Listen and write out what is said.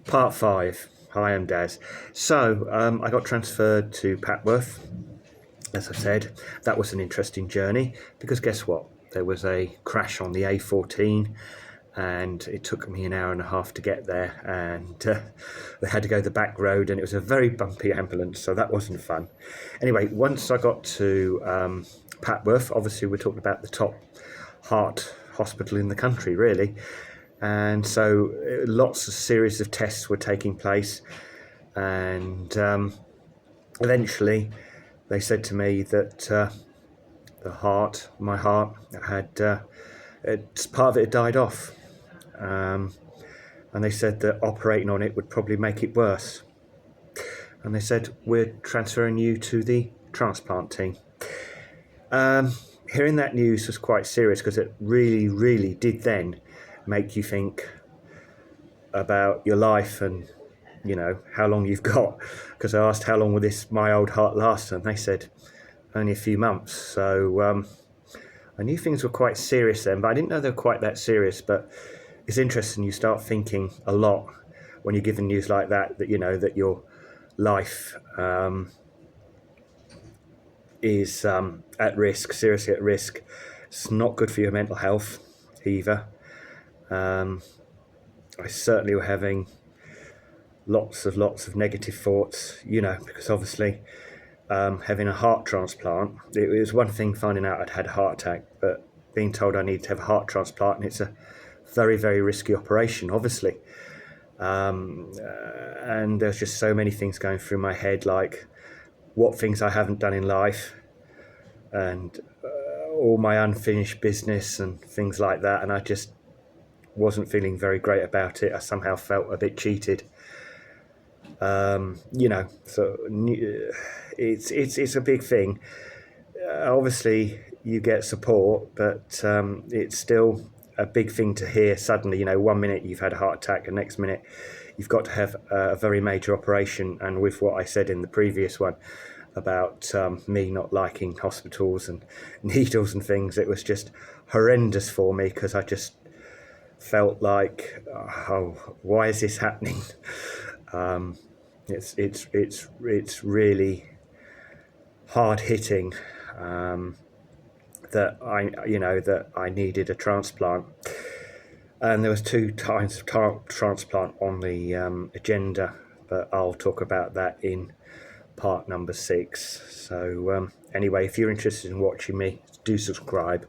Part 5. Hi, I'm Daz. So, I got transferred to Patworth, as I said. That was an interesting journey because guess what? There was a crash on the A14 and it took me an hour and a half to get there, and they had to go the back road, and it was a very bumpy ambulance, so that wasn't fun. Anyway, once I got to Patworth, obviously we're talking about the top heart hospital in the country, really. And so lots of series of tests were taking place, and eventually they said to me that my heart had part of it had died off, and they said that operating on it would probably make it worse. And they said, we're transferring you to the transplant team. Hearing that news was quite serious because it really, really did then make you think about your life and, you know, how long you've got. Because I asked, how long will my old heart last? And they said only a few months. So I knew things were quite serious then, but I didn't know they were quite that serious. But it's interesting, you start thinking a lot when you're given news like that, that, you know, that your life is at risk, seriously at risk. It's not good for your mental health either. I certainly were having lots of negative thoughts, you know, because obviously having a heart transplant, it was one thing finding out I'd had a heart attack, but being told I needed to have a heart transplant, and it's a very, very risky operation, obviously. And there's just so many things going through my head, like what things I haven't done in life, and all my unfinished business and things like that. And I just wasn't feeling very great about it. I somehow felt a bit cheated. You know, so it's a big thing. Obviously, you get support, but it's still a big thing to hear suddenly. You know, 1 minute you've had a heart attack, and next minute you've got to have a very major operation. And with what I said in the previous one about me not liking hospitals and needles and things, it was just horrendous for me because I just felt like, oh, why is this happening? It's really hard hitting that I needed a transplant, and there was 2 times of transplant on the agenda, but I'll talk about that in part number 6. So anyway, if you're interested in watching me, do subscribe.